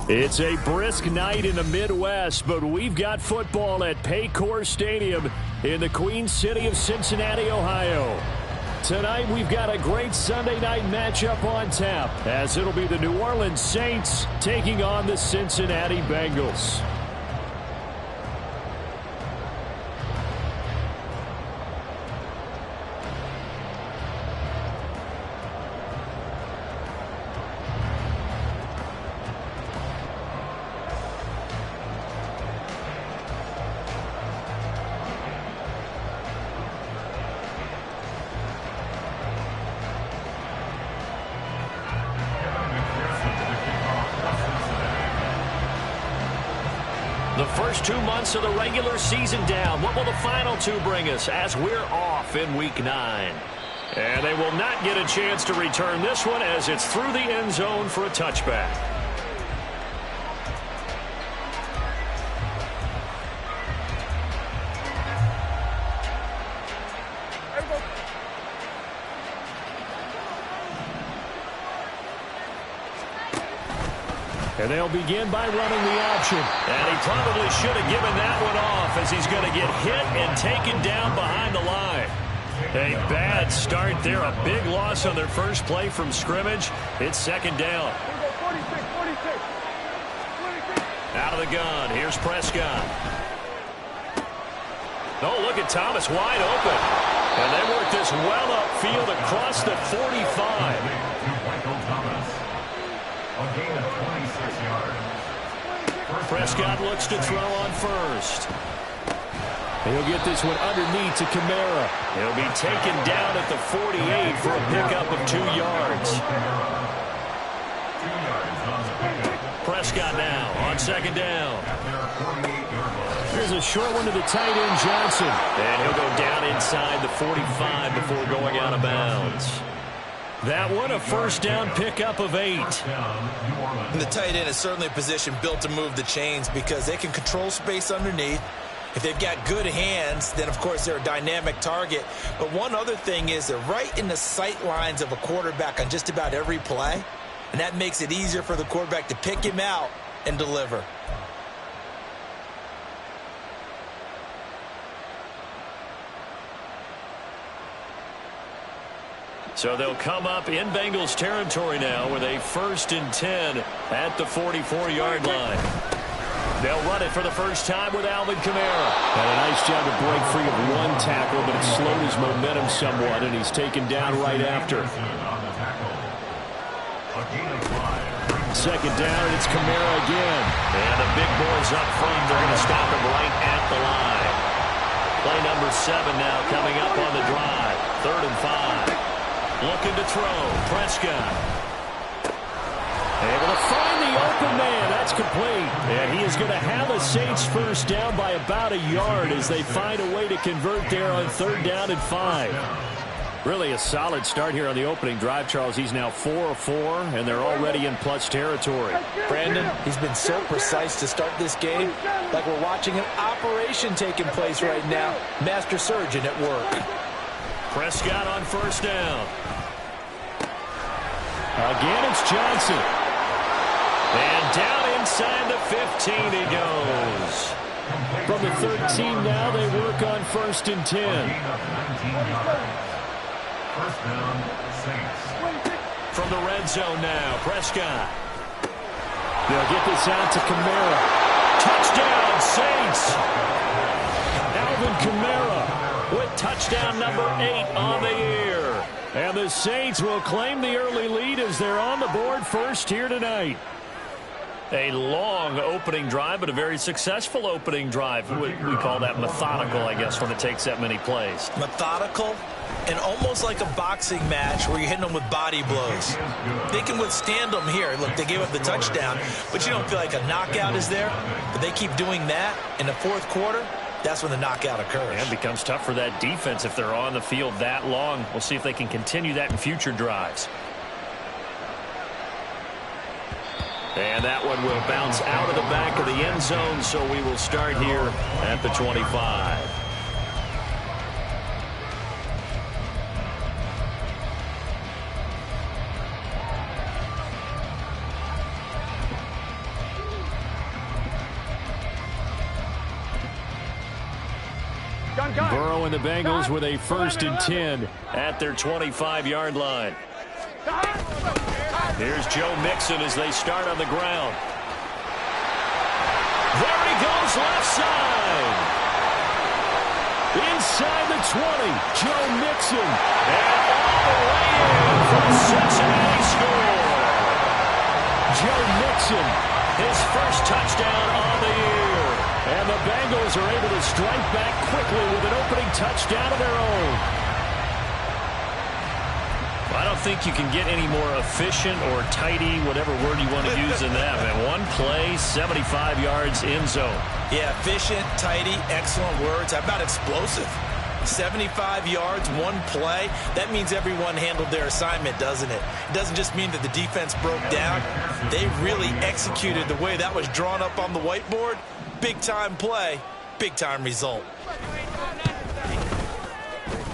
It's a brisk night in the Midwest, but we've got football at Paycor Stadium in the Queen City of Cincinnati, Ohio. Tonight, we've got a great Sunday night matchup on tap, as it'll be the New Orleans Saints taking on the Cincinnati Bengals. The first 2 months of the regular season down. What will the final two bring us as we're off in Week 9? And they will not get a chance to return this one as it's through the end zone for a touchback. And they'll begin by running the option. And he probably should have given that one off as he's going to get hit and taken down behind the line. A bad start there. A big loss on their first play from scrimmage. It's second down. Out of the gun. Here's Prescott. Oh, look at Thomas wide open. And they work this well upfield across the 45. Prescott looks to throw on first. He'll get this one underneath to Kamara. He'll be taken down at the 48 for a pickup of 2 yards. Prescott now on second down. Here's a short one to the tight end, Johnson. And he'll go down inside the 45 before going out of bounds. That one, a first down pickup of 8. And the tight end is certainly a position built to move the chains because they can control space underneath. If they've got good hands, then, of course, they're a dynamic target. But one other thing is they're right in the sight lines of a quarterback on just about every play. And that makes it easier for the quarterback to pick him out and deliver. So they'll come up in Bengals territory now with a 1st and 10 at the 44-yard line. They'll run it for the first time with Alvin Kamara. And a nice job to break free of one tackle, but it slowed his momentum somewhat, and he's taken down right after. Second down, and it's Kamara again. And the big boys up front, they're going to stop him right at the line. Play number 7 now coming up on the drive. 3rd and 5. Looking to throw. Prescott. Able to find the open man. That's complete. And he is going to have a Saints first down by about a yard as they find a way to convert there on 3rd down and 5. Really a solid start here on the opening drive, Charles. He's now 4 of 4, and they're already in plus territory. Brandon, he's been so precise to start this game, like we're watching an operation taking place right now. Master surgeon at work. Prescott on first down. Again, it's Johnson. And down inside the 15 he goes. From the 13 now, they work on 1st and 10. From the red zone now, Prescott. They'll get this out to Kamara. Touchdown, Saints. Alvin Kamara with touchdown number 8 on the year. And the Saints will claim the early lead as they're on the board first here tonight. A long opening drive, but a very successful opening drive. We call that methodical, I guess, when it takes that many plays. Methodical and almost like a boxing match where you're hitting them with body blows. They can withstand them here. Look, they gave up the touchdown, but you don't feel like a knockout is there. But they keep doing that in the 4th quarter. That's when the knockout occurs. And it becomes tough for that defense if they're on the field that long. We'll see if they can continue that in future drives. And that one will bounce out of the back of the end zone, so we will start here at the 25. Burrow and the Bengals with a 1st and 10 at their 25-yard line. Here's Joe Mixon as they start on the ground. There he goes, left side. Inside the 20, Joe Mixon. And all the way in for the Cincinnati score. Joe Mixon, his first touchdown on the year. And the Bengals are able to strike back quickly with an opening touchdown of their own. I don't think you can get any more efficient or tidy, whatever word you want to use in that. Man, one play, 75 yards in zone. Yeah, efficient, tidy, excellent words. How about explosive? 75 yards, one play. That means everyone handled their assignment, doesn't it? It doesn't just mean that the defense broke down. They really executed the way that was drawn up on the whiteboard. Big-time play, big-time result.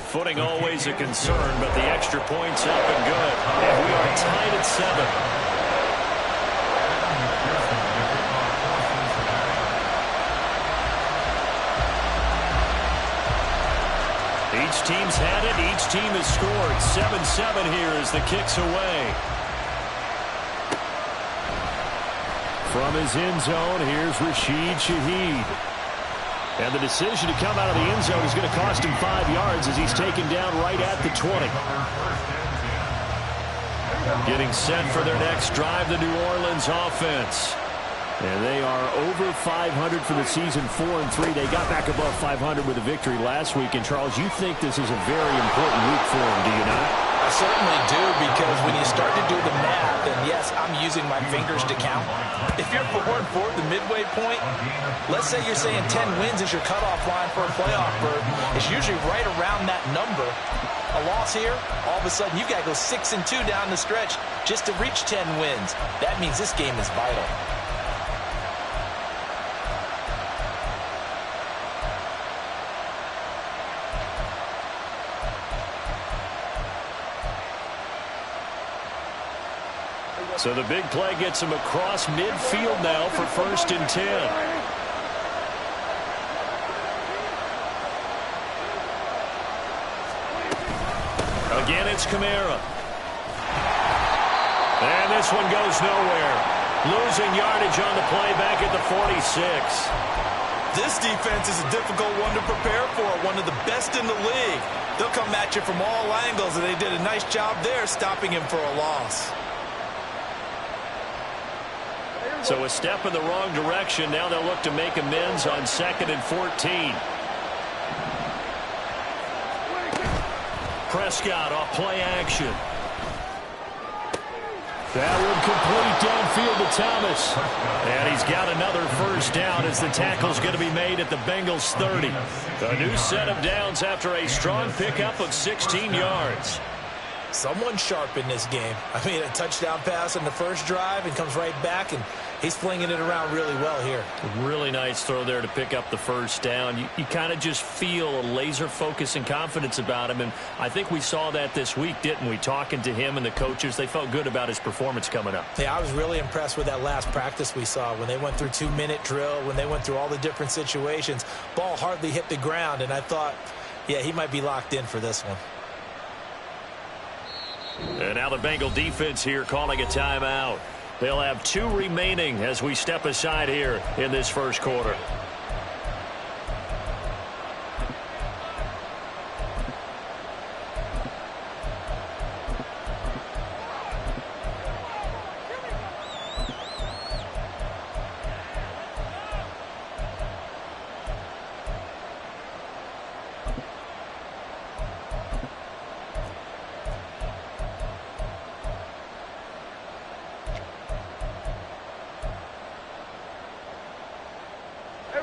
Footing always a concern, but the extra point's up and good. And we are tied at 7. Each team's had it. Each team has scored. 7-7 here as the kick's away. From his end zone, here's Rashid Shaheed. And the decision to come out of the end zone is going to cost him 5 yards as he's taken down right at the 20. Getting set for their next drive, the New Orleans offense. And they are over 500 for the season, 4-3. They got back above 500 with a victory last week. And, Charles, you think this is a very important week for them, do you not? I certainly do, because when you start to do the math, and yes, I'm using my fingers to count. If you're 4-4 at the midway point, let's say you're saying 10 wins is your cutoff line for a playoff berth. It's usually right around that number. A loss here, all of a sudden you've got to go 6-2 down the stretch just to reach 10 wins. That means this game is vital. So the big play gets him across midfield now for 1st and 10. Again, it's Kamara. And this one goes nowhere. Losing yardage on the play back at the 46. This defense is a difficult one to prepare for, one of the best in the league. They'll come at you from all angles, and they did a nice job there stopping him for a loss. So a step in the wrong direction. Now they'll look to make amends on 2nd and 14. Prescott off play action. That would complete downfield to Thomas. And he's got another 1st down as the tackle's going to be made at the Bengals 30. A new set of downs after a strong pickup of 16 yards. Someone sharp in this game. I mean, a touchdown pass on the first drive and comes right back, and he's flinging it around really well here. Really nice throw there to pick up the 1st down. You kind of just feel a laser focus and confidence about him, and I think we saw that this week, didn't we? Talking to him and the coaches, they felt good about his performance coming up. Yeah, I was really impressed with that last practice we saw when they went through 2-minute drill, when they went through all the different situations. Ball hardly hit the ground, and I thought, yeah, he might be locked in for this one. And now the Bengal defense here calling a timeout. They'll have 2 remaining as we step aside here in this 1st quarter.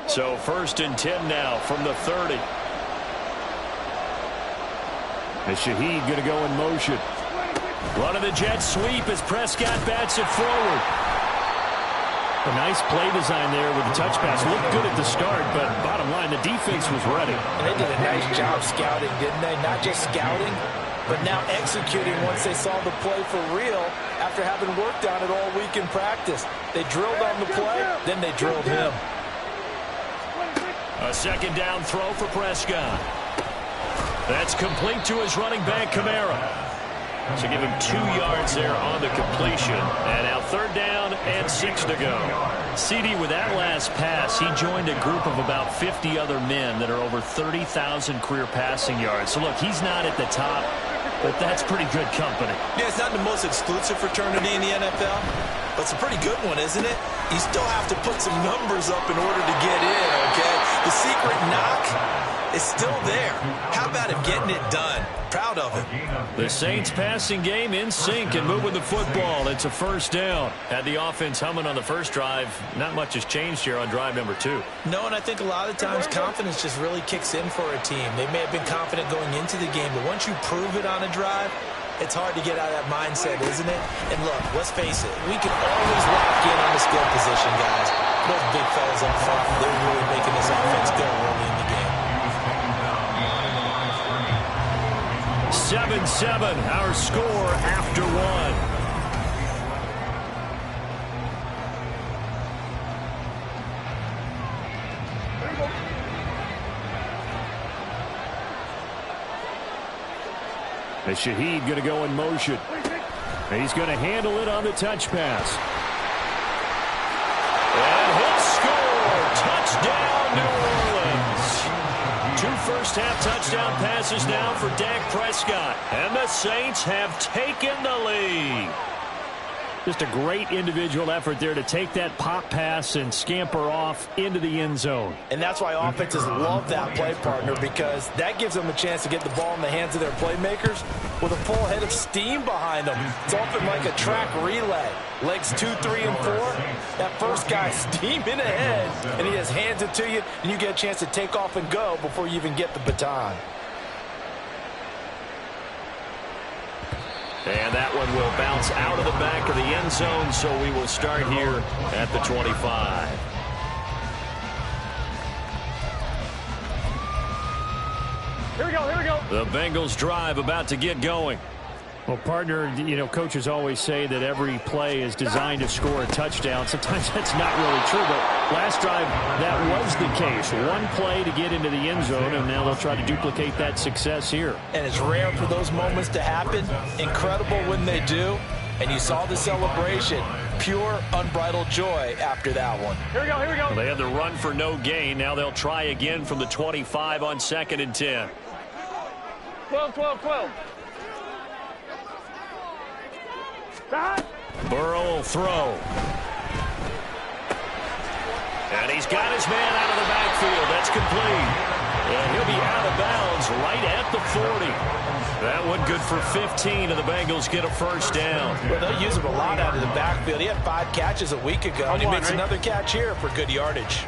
So 1st and 10 now from the 30. And Shaheed going to go in motion. Running the jet sweep as Prescott bats it forward. A nice play design there with the touch pass. Looked good at the start, but bottom line, the defense was ready. And they did a nice job scouting, didn't they? Not just scouting, but now executing once they saw the play for real after having worked on it all week in practice. They drilled on the play, then they drilled him. A second down throw for Prescott. That's complete to his running back, Kamara. So give him 2 yards there on the completion. And now 3rd down and 6 to go. CD, with that last pass, he joined a group of about 50 other men that are over 30,000 career passing yards. So, look, he's not at the top, but that's pretty good company. Yeah, it's not the most exclusive fraternity in the NFL, but it's a pretty good one, isn't it? You still have to put some numbers up in order to get in, okay? The secret knock is still there. How about him getting it done? Proud of him. The Saints passing game in sync and moving the football. It's a 1st down. Had the offense humming on the first drive. Not much has changed here on drive number 2. No, and I think a lot of times confidence just really kicks in for a team. They may have been confident going into the game, but once you prove it on a drive, it's hard to get out of that mindset, isn't it? And look, let's face it, we can always lock in on the skill position, guys. Those big fellas up front, they're really making this offense go early in the game. 7-7, our score after 1. The Shaheed going to go in motion. And he's going to handle it on the touch pass. And he'll score! Touchdown, New Orleans! 2 first-half touchdown passes now for Dak Prescott. And the Saints have taken the lead. Just a great individual effort there to take that pop pass and scamper off into the end zone. And that's why offenses love that play partner, because that gives them a chance to get the ball in the hands of their playmakers with a full head of steam behind them. It's often like a track relay. Legs 2, 3, and 4. That first guy's steaming ahead, and he just hands it to you, and you get a chance to take off and go before you even get the baton. And that one will bounce out of the back of the end zone, so we will start here at the 25. Here we go, here we go. The Bengals drive about to get going. Well, partner, you know, coaches always say that every play is designed to score a touchdown. Sometimes that's not really true, but last drive, that was the case. One play to get into the end zone, and now they'll try to duplicate that success here. And it's rare for those moments to happen. Incredible when they do. And you saw the celebration. Pure, unbridled joy after that one. Here we go, here we go. They had the run for no gain. Now they'll try again from the 25 on 2nd and 10. 12, 12, 12. Burrow will throw. And he's got his man out of the backfield. That's complete. And he'll be out of bounds right at the 40. That one good for 15, and the Bengals get a 1st down. Well, they'll use him a lot out of the backfield. He had 5 catches a week ago, and he makes another catch here for good yardage.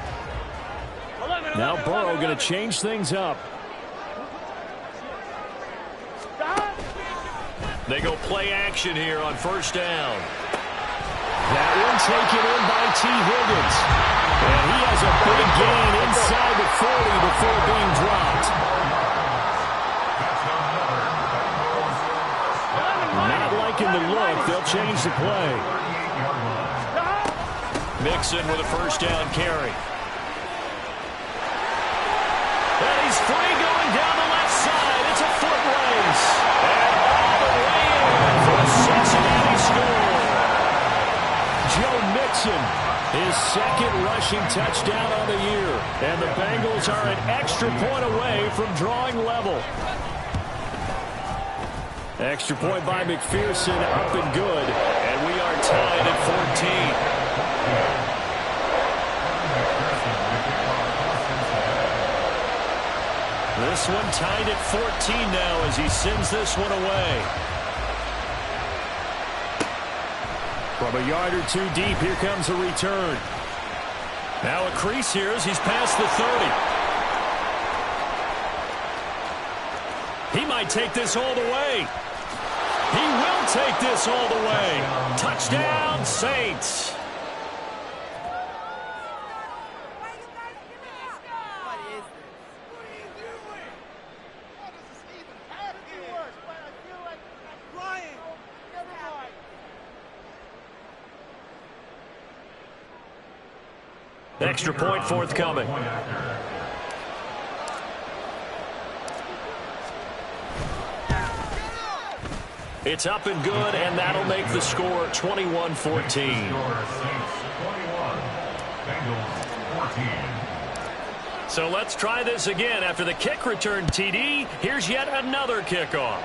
Now Burrow going to change things up. They go play action here on 1st down. That one taken in by T. Higgins. And he has a big gain inside the 40 before being dropped. Not liking the look. They'll change the play. Mixon with a 1st down carry. And he's free going down the left side. It's a foot race. And all the way in for a Cincinnati score. Joe Mixon, his 2nd rushing touchdown on the year. And the Bengals are an extra point away from drawing level. Extra point by McPherson, up and good. And we are tied at 14. This one tied at 14 now as he sends this one away. From a yard or 2 deep, here comes a return. Now a crease here as he's past the 30. He might take this all the way. He will take this all the way. Touchdown, Saints. Extra point forthcoming. It's up and good, and that'll make the score 21-14. So let's try this again. After the kick return TD, here's yet another kickoff.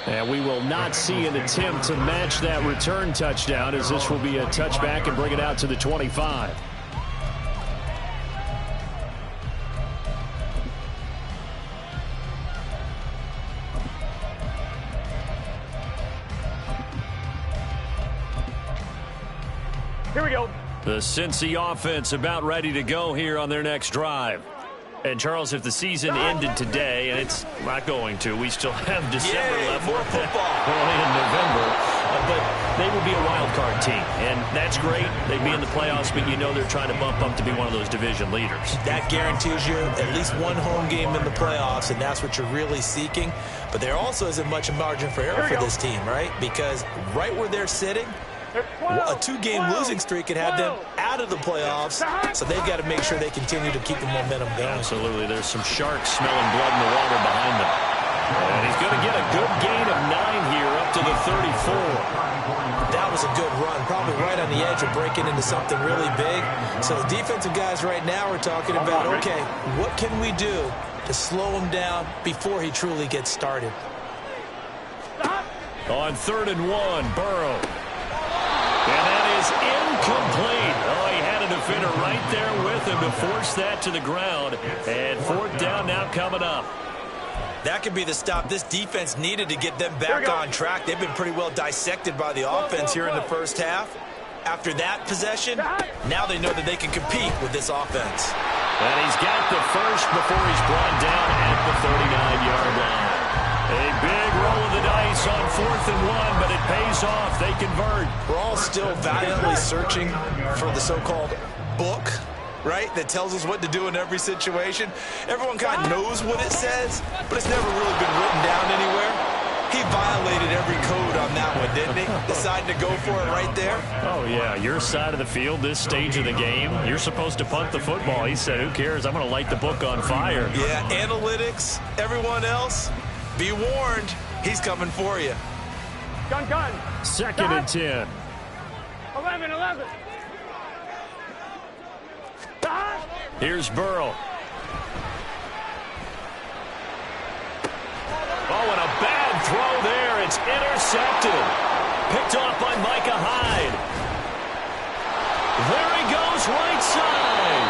And we will not see an attempt to match that return touchdown, as this will be a touchback and bring it out to the 25. Here we go. The Cincy offense about ready to go here on their next drive. And, Charles, if the season ended today, and it's not going to, we still have December left. More football. Early in November. But they would be a wild card team, and that's great. They'd be in the playoffs, but you know they're trying to bump up to be one of those division leaders. That guarantees you at least one home game in the playoffs, and that's what you're really seeking. But there also isn't much margin for error for this team, right? Because right where they're sitting, a two-game losing streak could have them out of the playoffs, so they've got to make sure they continue to keep the momentum going. Absolutely. There's some sharks smelling blood in the water behind them. And he's going to get a good gain of 9 here up to the 34. That was a good run, probably right on the edge of breaking into something really big. So the defensive guys right now are talking about, okay, what can we do to slow him down before he truly gets started? On 3rd and 1, Burrow. And that is incomplete. Oh, he had a defender right there with him to force that to the ground. And 4th down now coming up. That could be the stop this defense needed to get them back on track. They've been pretty well dissected by the offense here in the first half. After that possession, now they know that they can compete with this offense. And he's got the first before he's brought down at the 39-yard line. A big roll of the dice on 4th and 1, but it pays off. They convert. We're all still valiantly searching for the so-called book, right, that tells us what to do in every situation. Everyone kind of knows what it says, but it's never really been written down anywhere. He violated every code on that one, didn't he? Decided to go for it right there. Oh, yeah, your side of the field, this stage of the game, you're supposed to punt the football. He said, who cares? I'm going to light the book on fire. Yeah, analytics, everyone else, be warned, he's coming for you. Gun. 2nd and 10. 11. Here's Burrow. Oh, and a bad throw there. It's intercepted. Picked off by Micah Hyde. There he goes, right side.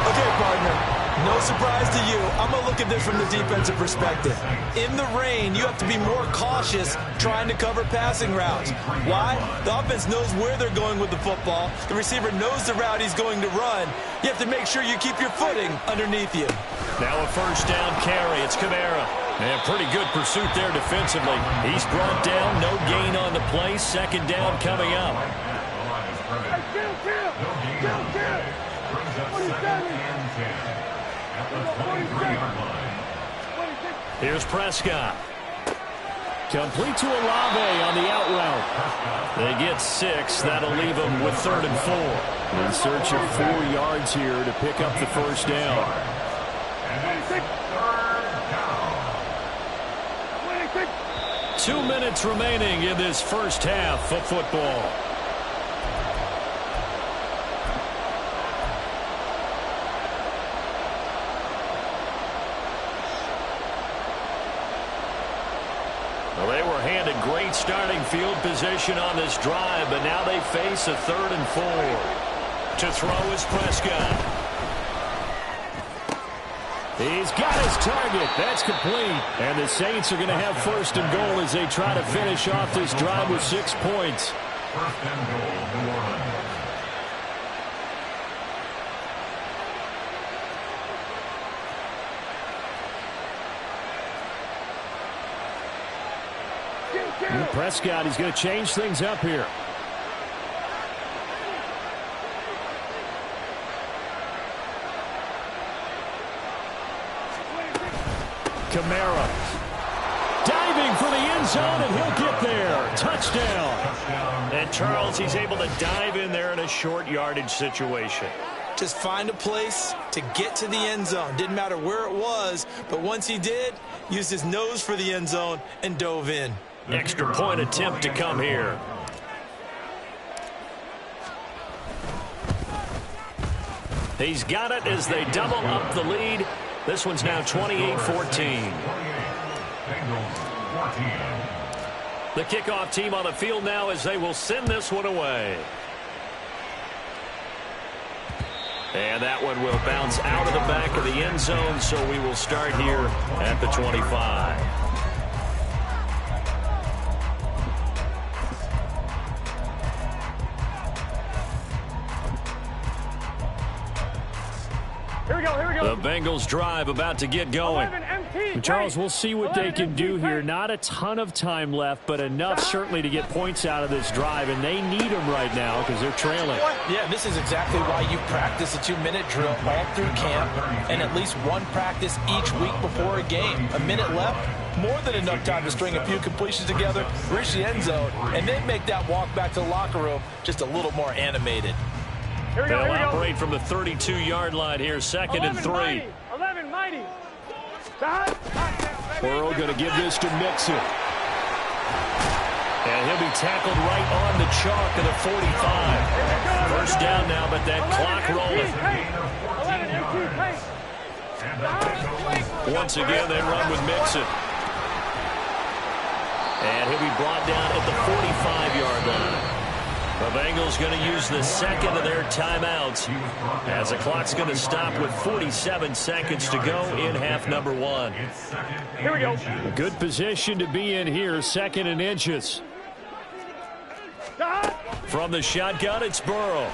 Okay, partner. No surprise to you. I'm going to look at this from the defensive perspective. In the rain, you have to be more cautious trying to cover passing routes. Why? The offense knows where they're going with the football. The receiver knows the route he's going to run. You have to make sure you keep your footing underneath you. Now a 1st down carry. It's Kamara. And pretty good pursuit there defensively. He's brought down. No gain on the play. 2nd down coming up. Here's Prescott. Complete to Olave on the out route. They get 6. That'll leave them with 3rd and 4. In search of 4 yards here to pick up the 1st down. 2 minutes remaining in this first half of football. Well, they were handed great starting field position on this drive, but now they face a 3rd and 4. To throw is Prescott. He's got his target. That's complete. And the Saints are going to have 1st and goal as they try to finish off this drive with 6 points. 1st and goal, New Orleans. Prescott, he's going to change things up here. Kamara diving for the end zone, and he'll get there. Touchdown. And Charles, he's able to dive in there in a short yardage situation. Just find a place to get to the end zone. Didn't matter where it was, but once he did, used his nose for the end zone and dove in. Extra point attempt to come here. He's got it as they double up the lead. This one's now 28-14. The kickoff team on the field now as they will send this one away. And that one will bounce out of the back of the end zone, so we will start here at the 25. Here we go, here we go. The Bengals drive about to get going. 11 empty. Charles, we'll see what they can do here. Hey. Not a ton of time left, but enough certainly to get points out of this drive, and they need them right now because they're trailing. Yeah, this is exactly why you practice a 2-minute drill all through camp and at least one practice each week before a game. A minute left, more than enough time to string a few completions together, reach the end zone, and then make that walk back to the locker room just a little more animated. Here we go, They'll here we go. operate from the 32-yard line here, 2nd and 3. Mighty. 11 mighty. Burrow going to give this to Mixon. And he'll be tackled right on the chalk of the 45. First down now, but that clock rolling. 11 empty. Once again, they run with Mixon. And he'll be brought down at the 45-yard line. The Bengals going to use the second of their timeouts as the clock's going to stop with 47 seconds to go in half number 1. Here we go. Good position to be in here, 2nd and inches. From the shotgun, it's Burrow.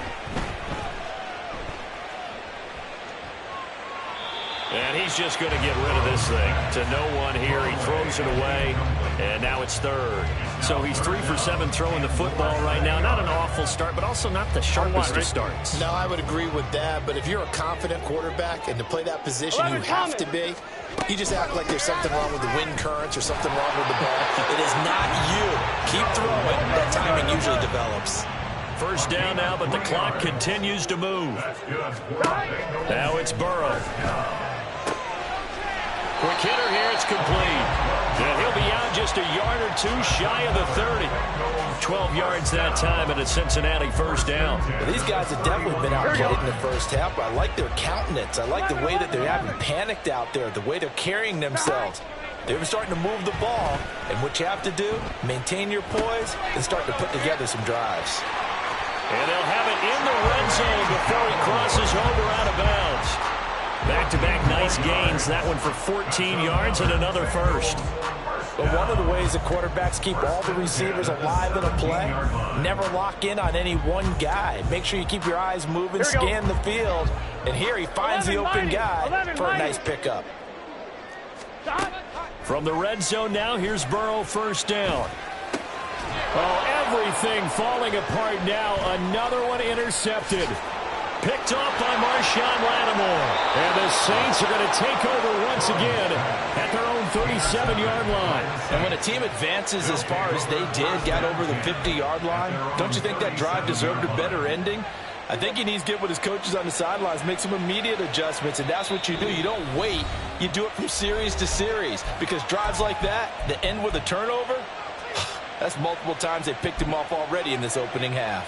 And he's just going to get rid of this thing to no one here. He throws it away, and now it's 3rd. So he's 3 for 7 throwing the football right now. Not an awful start, but also not the sharpest of starts. No, I would agree with that. But if you're a confident quarterback and to play that position, you have to be. You just act like there's something wrong with the wind currents or something wrong with the ball. It is not you. Keep throwing. That timing usually develops. First down now, but the clock continues to move. Now it's Burrow. Quick hitter here, it's complete. And he'll be out just a yard or two shy of the 30. 12 yards that time and a Cincinnati first down. Well, these guys have definitely been outplayed in the first half, but I like their countenance. I like the way that they haven't panicked out there, the way they're carrying themselves. They're starting to move the ball, and what you have to do, maintain your poise and start to put together some drives. And they'll have it in the red zone before he crosses over out of bounds. Back-to-back nice gains. That one for 14 yards and another first. But one of the ways that quarterbacks keep all the receivers alive in a play, never lock in on any one guy. Make sure you keep your eyes moving, scan the field. And here he finds the open guy for a nice pickup. From the red zone now, here's Burrow first down. Oh, everything falling apart now. Another one intercepted. Picked off by Marshawn Lattimore. And the Saints are going to take over once again at their own 37-yard line. And when a team advances as far as they did, got over the 50-yard line, don't you think that drive deserved a better ending? I think he needs to get with his coaches on the sidelines, make some immediate adjustments, and that's what you do. You don't wait. You do it from series to series, because drives like that end with a turnover, that's multiple times they picked him off already in this opening half.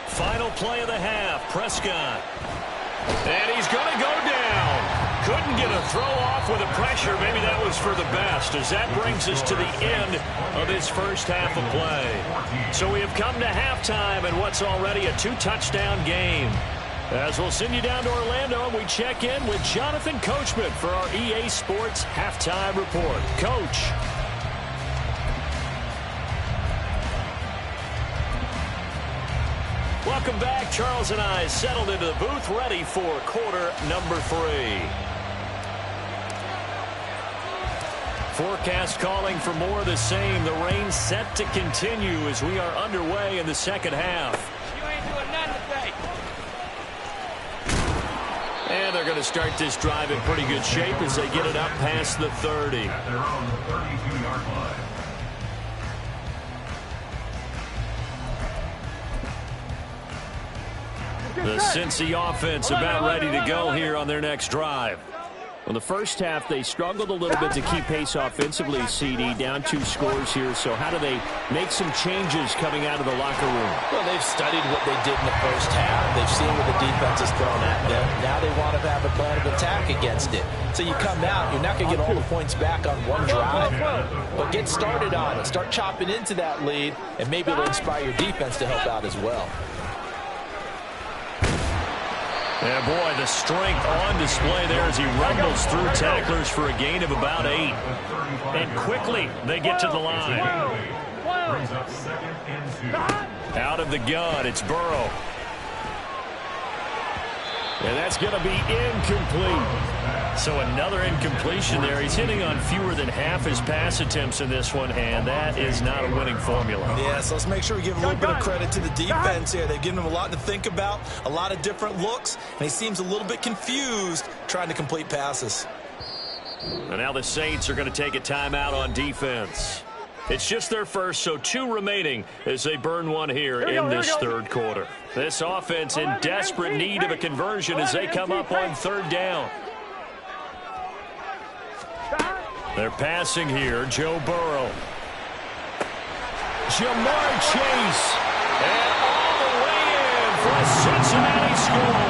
Final play of the half, Prescott. And he's going to go down. Couldn't get a throw off with the pressure. Maybe that was for the best, as that brings us to the end of this first half of play. So we have come to halftime in what's already a 2-touchdown game. As we'll send you down to Orlando, and we check in with Jonathan Coachman for our EA Sports Halftime Report. Coach. Welcome back. Charles and I settled into the booth, ready for quarter number 3. Forecast calling for more of the same. The rain set to continue as we are underway in the second half. You ain't doing nothing today. And they're going to start this drive in pretty good shape as they get it up past the 30. At their own 32-yard line. The Cincy offense about ready to go here on their next drive. Well, the first half, they struggled a little bit to keep pace offensively, CD, down 2 scores here. So how do they make some changes coming out of the locker room? Well, they've studied what they did in the first half. They've seen what the defense has thrown at them. Now they want to have a plan of attack against it. So you come out, you're not going to get all the points back on one drive, but get started on it. Start chopping into that lead, and maybe it'll inspire your defense to help out as well. Yeah, boy, the strength on display there as he rumbles through tacklers for a gain of about 8. And quickly, they get to the line. Brings up 2nd and 2. Out of the gun, it's Burrow. And that's going to be incomplete. So another incompletion there. He's hitting on fewer than half his pass attempts in this one, and that is not a winning formula. Yeah, so let's make sure we give a little bit of credit to the defense here. They've given him a lot to think about, a lot of different looks, and he seems a little bit confused trying to complete passes. And now the Saints are going to take a timeout on defense. It's just their first, so 2 remaining as they burn one here in this third quarter. This offense in desperate need of a conversion as they come up on 3rd down. They're passing here, Joe Burrow. Jamar Chase. And all the way in for a Cincinnati score.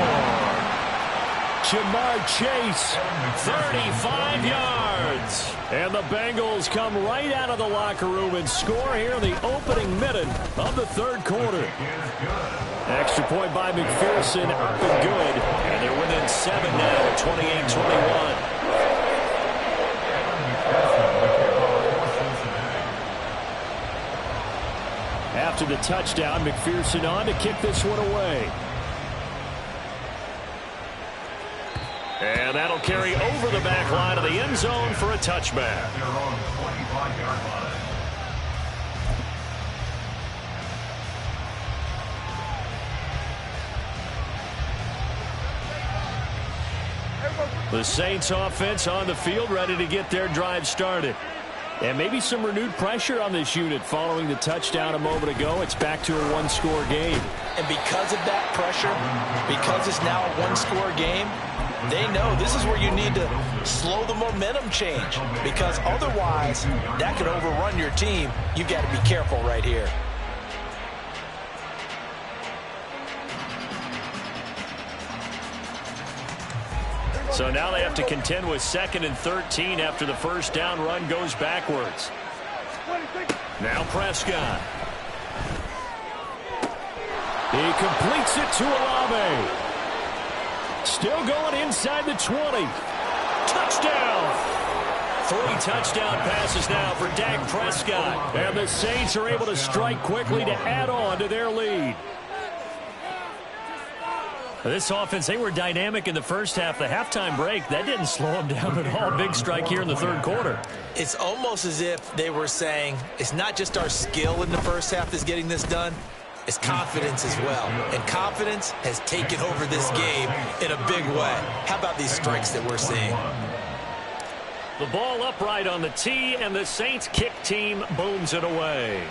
Jamar Chase, 35 yards. And the Bengals come right out of the locker room and score here in the opening minute of the 3rd quarter. Extra point by McPherson, up and good. And they're within 7 now, 28-21. After the touchdown, McPherson on to kick this one away. And that'll carry over the back line of the end zone for a touchback. Their own 25-yard line. The Saints offense on the field, ready to get their drive started. And maybe some renewed pressure on this unit following the touchdown a moment ago. It's back to a 1-score game. And because of that pressure, because it's now a 1-score game, they know this is where you need to slow the momentum change, because otherwise that could overrun your team. You've got to be careful right here. So now they have to contend with 2nd and 13 after the first down run goes backwards. Now Prescott. He completes it to Olave. Still going inside the 20. Touchdown! 3 touchdown passes now for Dak Prescott. And the Saints are able to strike quickly to add on to their lead. This offense, they were dynamic in the first half. The halftime break, that didn't slow them down at all. Big strike here in the 3rd quarter. It's almost as if they were saying, it's not just our skill in the first half that's getting this done, it's confidence as well. And confidence has taken over this game in a big way. How about these strikes that we're seeing? The ball upright on the tee, and the Saints kick team booms it away.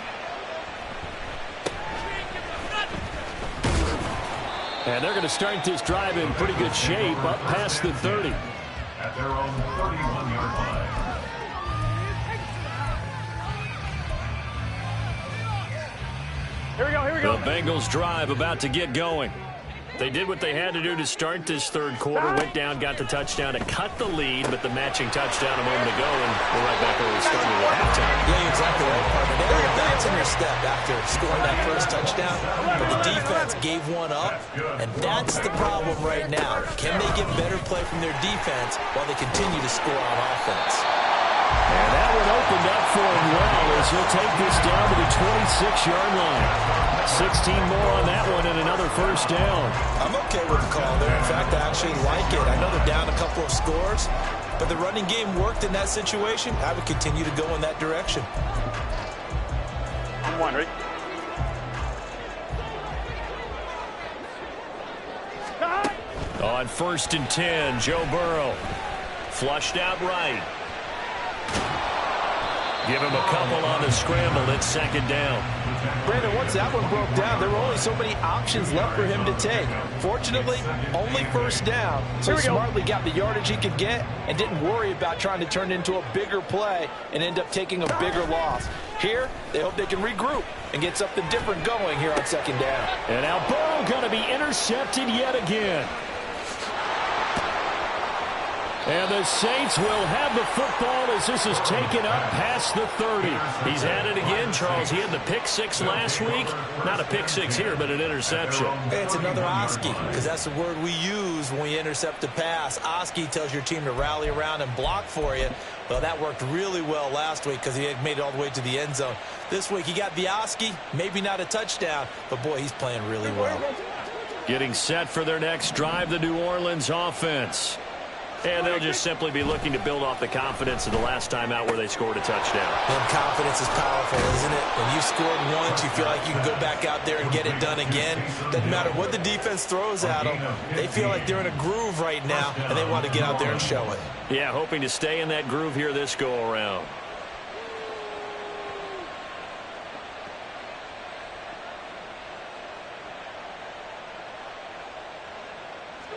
And they're going to start this drive in pretty good shape, up past the 30. At their own 31-yard line. Here we go, here we go. The Bengals drive about to get going. They did what they had to do to start this 3rd quarter. Went down, got the touchdown to cut the lead, but the matching touchdown a moment ago, and we're right back where we started at halftime. Yeah, you're exactly right, partner. They were advancing their step after scoring that first touchdown, but the defense gave one up, and that's the problem right now. Can they get better play from their defense while they continue to score on offense? And that one opened up for him well as he'll take this down to the 26-yard line. 16 more on that one and another first down. I'm okay with the call there. In fact, I actually like it. I know they're down a couple of scores, but the running game worked in that situation. I would continue to go in that direction. I'm wondering. On 1st and 10, Joe Burrow. Flushed out right. Give him a couple on the scramble. It's 2nd down. Brandon, once that one broke down, there were only so many options left for him to take. Fortunately, only 1st down. So he smartly got the yardage he could get and didn't worry about trying to turn it into a bigger play and end up taking a bigger loss. Here, they hope they can regroup and get something different going here on 2nd down. And now Burrow going to be intercepted yet again. And the Saints will have the football as this is taken up past the 30. He's at it again, Charles. He had the pick 6 last week. Not a pick 6 here, but an interception. It's another Oski, because that's the word we use when we intercept a pass. Oski tells your team to rally around and block for you. Well, that worked really well last week because he had made it all the way to the end zone. This week, he got the Oski, maybe not a touchdown, but boy, he's playing really well. Getting set for their next drive, the New Orleans offense. And they'll just simply be looking to build off the confidence of the last time out where they scored a touchdown. And confidence is powerful, isn't it? When you scored once, you feel like you can go back out there and get it done again. Doesn't matter what the defense throws at them. They feel like they're in a groove right now, and they want to get out there and show it. Yeah, hoping to stay in that groove here this go-around.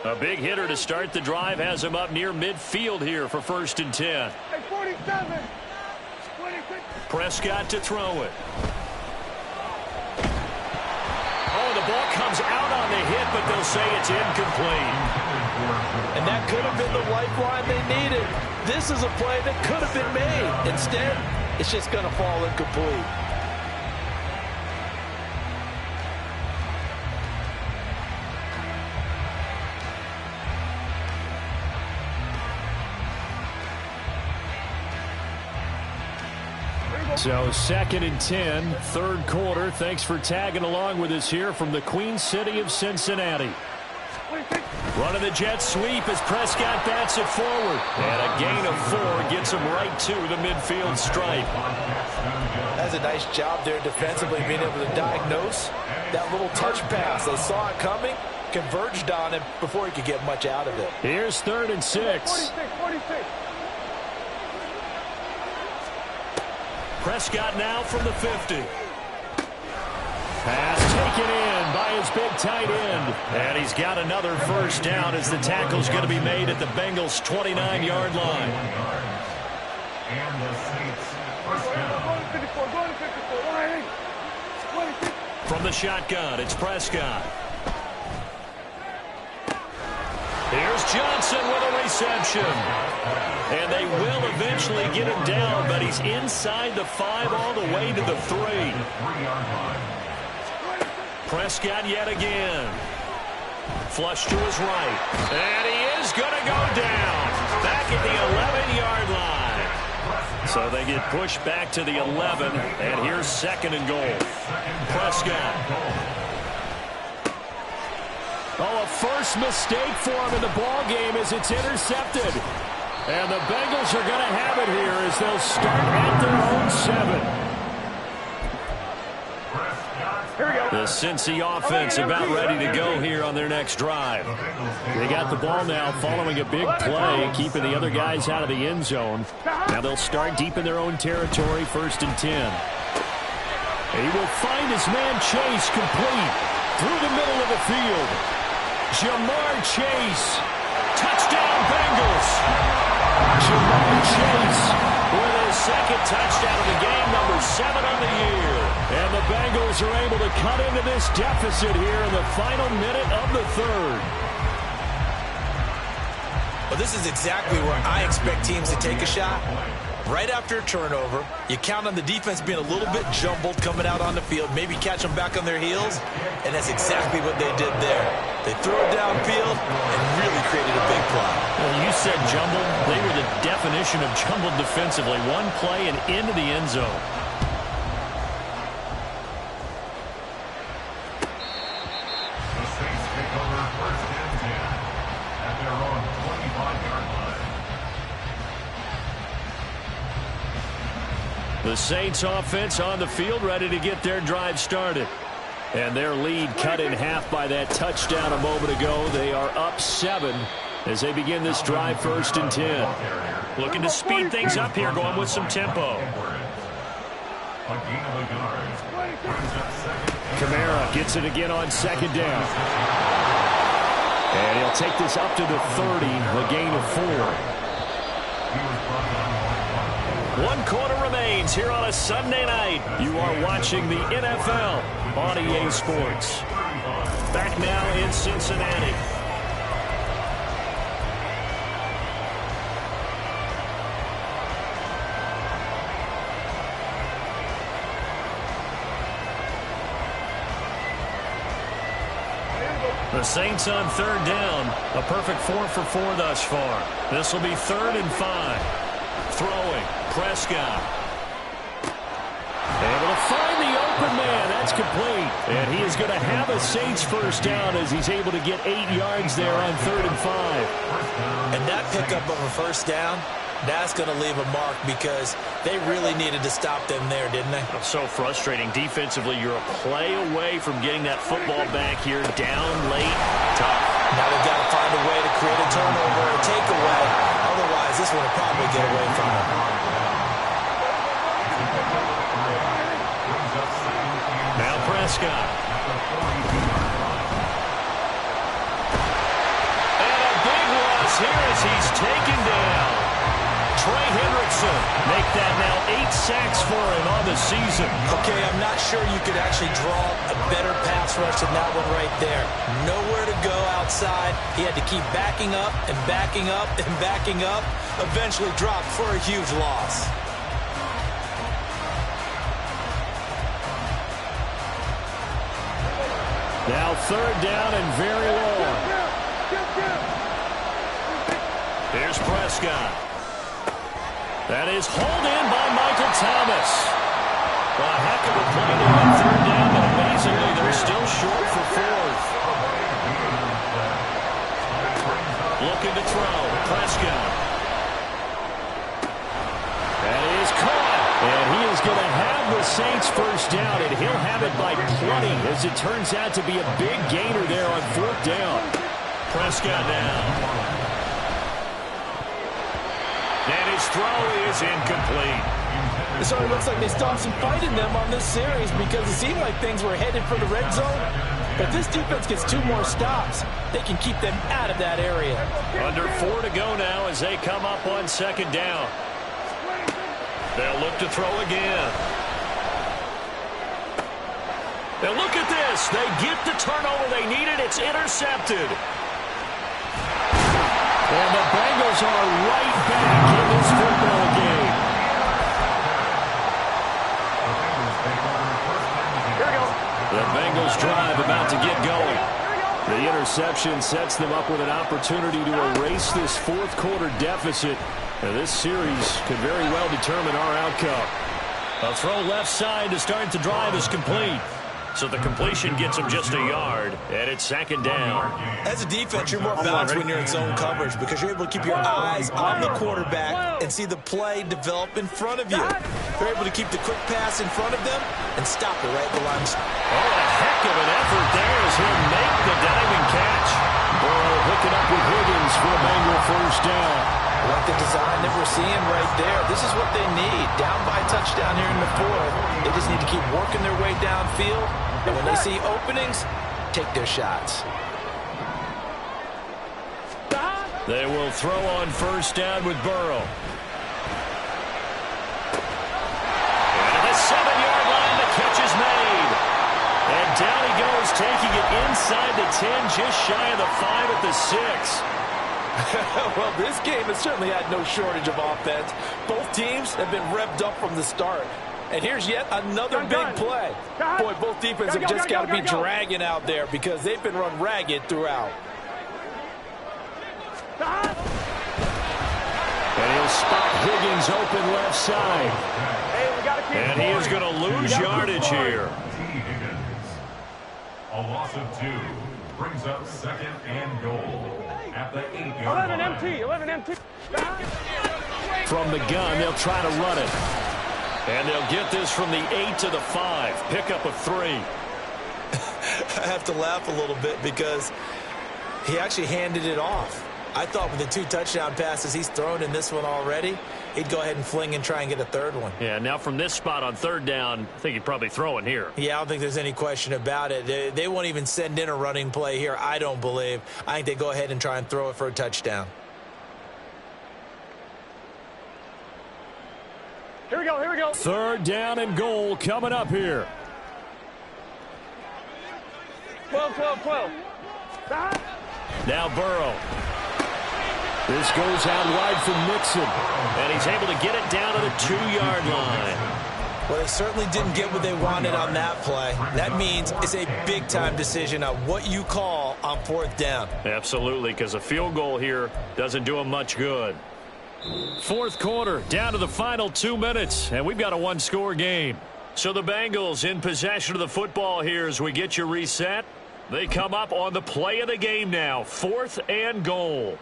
A big hitter to start the drive has him up near midfield here for 1st and 10. Hey, 47. 26. Prescott to throw it. Oh, the ball comes out on the hit, but they'll say it's incomplete. And that could have been the lifeline they needed. This is a play that could have been made. Instead, it's just going to fall incomplete. So 2nd and 10, 3rd quarter. Thanks for tagging along with us here from the Queen City of Cincinnati. Running the jet sweep as Prescott bats it forward. And a gain of 4 gets him right to the midfield stripe. That's a nice job there defensively, being able to diagnose that little touch pass. They saw it coming, converged on him before he could get much out of it. Here's 3rd and 6. 46. Prescott now from the 50. Pass taken in by his big tight end. And he's got another 1st down as the tackle's going to be made at the Bengals' 29-yard line. And the Saints first down. 54. Going to 54. 26. From the shotgun, it's Prescott. Here's Johnson with a reception. And they will eventually get him down, but he's inside the 5 all the way to the 3. Prescott yet again. Flush to his right. And he is going to go down. Back at the 11-yard line. So they get pushed back to the 11. And here's 2nd and goal. Prescott. Oh, a first mistake for him in the ball game as it's intercepted. And the Bengals are going to have it here as they'll start at their own 7. The Cincy offense about ready to go here on their next drive. They got the ball now following a big play, keeping the other guys out of the end zone. Now they'll start deep in their own territory, 1st and 10. He will find his man Chase complete through the middle of the field. Jamar Chase. Touchdown, Bengals. Jamar Chase with his 2nd touchdown of the game, number 7 on the year. And the Bengals are able to cut into this deficit here in the final minute of the 3rd. Well, this is exactly where I expect teams to take a shot. Right after a turnover, you count on the defense being a little bit jumbled coming out on the field, maybe catch them back on their heels, and that's exactly what they did there. They threw it downfield and really created a big play. Well, you said jumbled. They were the definition of jumbled defensively. One play and into the end zone. The Saints take over 1st and 10 at their own 25-yard line. The Saints offense on the field ready to get their drive started. And their lead cut in half by that touchdown a moment ago. They are up 7 as they begin this drive, 1st and 10. Looking to speed things up here, going with some tempo. Kamara gets it again on 2nd down. And he'll take this up to the 30, a gain of 4. 1 quarter remains here on a Sunday night. You are watching the NFL on EA Sports. Back now in Cincinnati. The Saints on 3rd down. A perfect 4 for 4 thus far. This will be 3rd and 5. Throwing. Prescott. Able to find the open man. That's complete. And he is going to have a Saints 1st down as he's able to get 8 yards there on 3rd and 5. And that pickup of a 1st down, that's going to leave a mark because they really needed to stop them there, didn't they? So frustrating. Defensively, you're a play away from getting that football back here. Down late. Tough. Now they've got to find a way to create a turnover or takeaway. Otherwise, this one will probably get away from them. Now Prescott. And a big loss here as he's taken down. Trey Hendrickson make that now 8 sacks for him on the season. Okay, I'm not sure you could actually draw a better pass rush than that one right there. Nowhere to go outside. He had to keep backing up and backing up and backing up. Eventually dropped for a huge loss. Now 3rd down and very long. Here's Prescott. That is hauled in by Michael Thomas. A heck of a play there on 3rd down, but amazingly they're still short for 4th. Looking to throw. Prescott. That is caught. And he is going to have the Saints 1st down, and he'll have it by plenty as it turns out to be a big gainer there on 4th down. Prescott now. And his throw is incomplete. It certainly looks like they stopped some fight in them on this series because it seemed like things were headed for the red zone. If this defense gets 2 more stops, they can keep them out of that area. Under 4 to go now as they come up on 2nd down. They'll look to throw again. And look at this. They get the turnover they needed. It's intercepted. And the Bengals are right back in this football game. The Bengals drive about to get going. The interception sets them up with an opportunity to erase this 4th quarter deficit. And this series could very well determine our outcome. A throw left side to start the drive is complete. So the completion gets him just a yard, and it's 2nd down. As a defense, you're more balanced when you're in zone coverage because you're able to keep your eyes on the quarterback and see the play develop in front of you. You're able to keep the quick pass in front of them and stop it right at the line. Oh, a heck of an effort there as he'll make the diving catch. Burrow hooking up with Higgins for a Bengal 1st down. Like the design that we're seeing right there. This is what they need. Down by a touchdown here in the 4th. They just need to keep working their way downfield. And when they see openings, take their shots. They will throw on 1st down with Burrow. And at the 7-yard line, the catch is made. And down he goes, taking it inside the 10, just shy of the 5 at the 6. Well, this game has certainly had no shortage of offense. Both teams have been revved up from the start. And here's yet another big play. Boy, both defenses have just got to be dragging out there because they've been run ragged throughout. And he'll spot Higgins open left side. And he is going to lose yardage here. A loss of 2 brings up 2nd and goal at the 8-yard line. 11 MT. From the gun, they'll try to run it. And they'll get this from the 8 to the 5. Pickup of 3. I have to laugh a little bit because he actually handed it off. I thought with the 2 touchdown passes he's thrown in this one already, he'd go ahead and fling and try and get a third one. Yeah, now from this spot on 3rd down, I think he'd probably throw it here. Yeah, I don't think there's any question about it. They won't even send in a running play here, I don't believe. I think they go ahead and try and throw it for a touchdown. Here we go, here we go. 3rd down and goal coming up here. 12, 12, 12. Now Burrow. This goes out wide from Mixon, and he's able to get it down to the 2-yard line. Well, they certainly didn't get what they wanted on that play. That means it's a big-time decision on what you call on 4th down. Absolutely, because a field goal here doesn't do him much good. 4th quarter, down to the final 2 minutes, and we've got a 1-score game. So the Bengals in possession of the football here as we get you reset. They come up on the play of the game now, 4th and goal.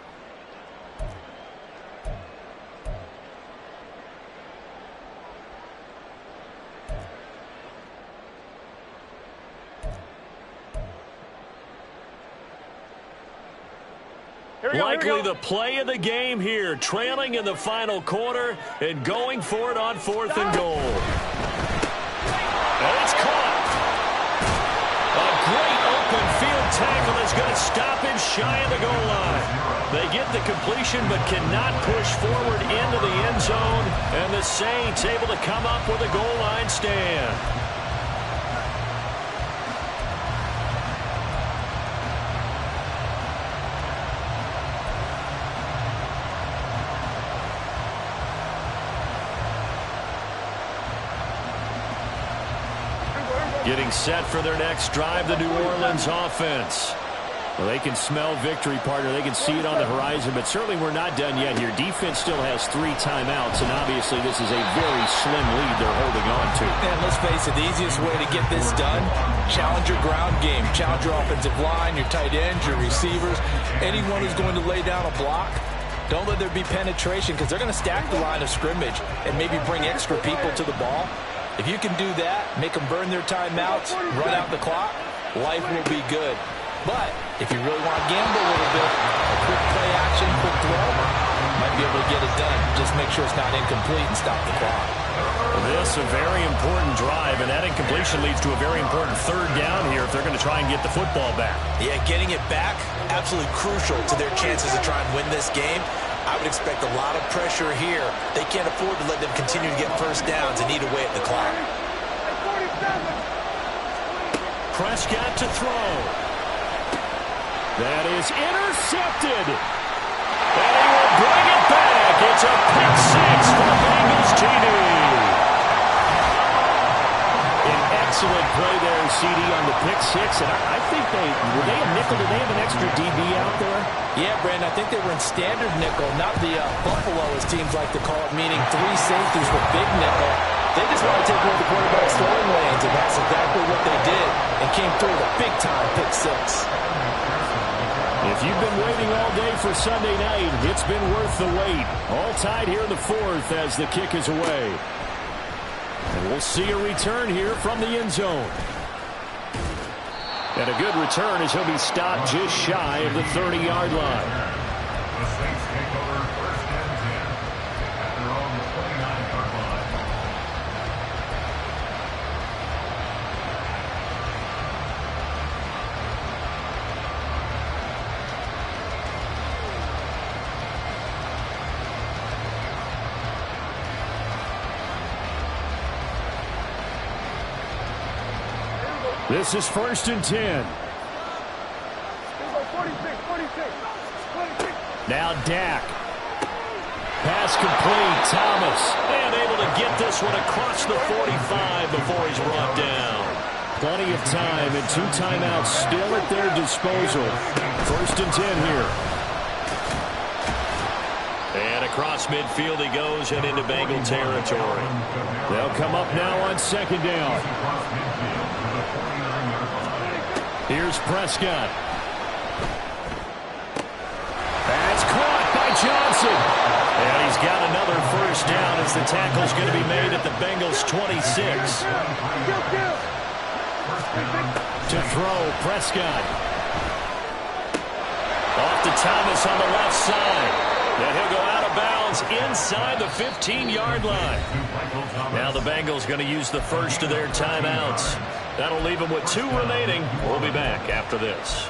Likely the play of the game here, trailing in the final quarter and going for it on 4th and goal. And it's caught. A great open field tackle is going to stop him shy of the goal line. They get the completion but cannot push forward into the end zone, and the Saints able to come up with a goal line stand. Getting set for their next drive, the New Orleans offense. Well, they can smell victory, partner. They can see it on the horizon, but certainly we're not done yet here. Defense still has 3 timeouts, and obviously this is a very slim lead they're holding on to. And let's face it, the easiest way to get this done, challenge your ground game. Challenge your offensive line, your tight ends, your receivers, anyone who's going to lay down a block. Don't let there be penetration because they're going to stack the line of scrimmage and maybe bring extra people to the ball. If you can do that, make them burn their timeouts, run out the clock, life will be good. But if you really want to gamble a little bit, a quick play action, quick throw, might be able to get it done. Just make sure it's not incomplete and stop the clock. This a very important drive, and that incompletion leads to a very important 3rd down here if they're going to try and get the football back. Yeah, getting it back, absolutely crucial to their chances to try and win this game. I would expect a lot of pressure here. They can't afford to let them continue to get 1st downs and eat away at the clock. Prescott to throw. That is intercepted. And he will bring it back. It's a pick 6 for Bengals TD. An excellent play there, CD, on the pick 6. And I think were they a nickel? Did they have an extra DB out there? Yeah, Brandon, I think they were in standard nickel, not the Buffalo, as teams like to call it, meaning 3 safeties with big nickel. They just want to take away the quarterback's throwing lanes, and that's exactly what they did, and came through with a big-time pick 6. If you've been waiting all day for Sunday night, it's been worth the wait. All tied here in the 4th as the kick is away. And we'll see a return here from the end zone. And a good return as he'll be stopped just shy of the 30-yard line. The Saints take over 1st and 10 at their own 29-yard line. This is 1st and 10. 46. Now Dak. Pass complete. Thomas. And able to get this one across the 45 before he's brought down. Plenty of time and 2 timeouts still at their disposal. 1st and 10 here. And across midfield he goes and into Bengal territory. They'll come up now on 2nd down. Here's Prescott. That's caught by Johnson. And he's got another 1st down as the tackle's going to be made at the Bengals 26. To throw, Prescott. Off to Thomas on the left side. And he'll go out of bounds inside the 15-yard line. Now the Bengals going to use the first of their timeouts. That'll leave them with 2 remaining. We'll be back after this.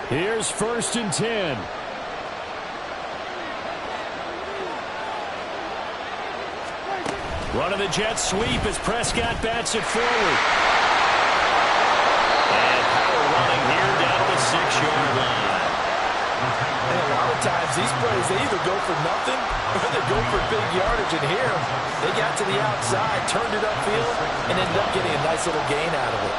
Here's 1st and 10. Running the jet sweep as Prescott bats it forward. And power running here down to the 6-yard line. And a lot of times these plays, they either go for nothing or they go for big yardage. And here, they got to the outside, turned it upfield, and ended up getting a nice little gain out of it.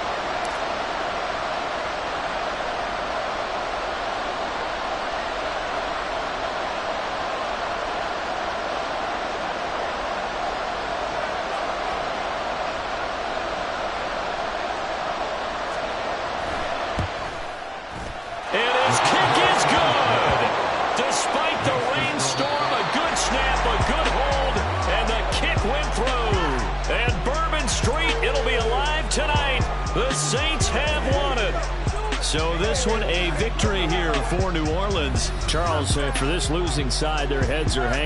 The Saints have won it. So this one a victory here for New Orleans. Charles, for this losing side, their heads are hanging.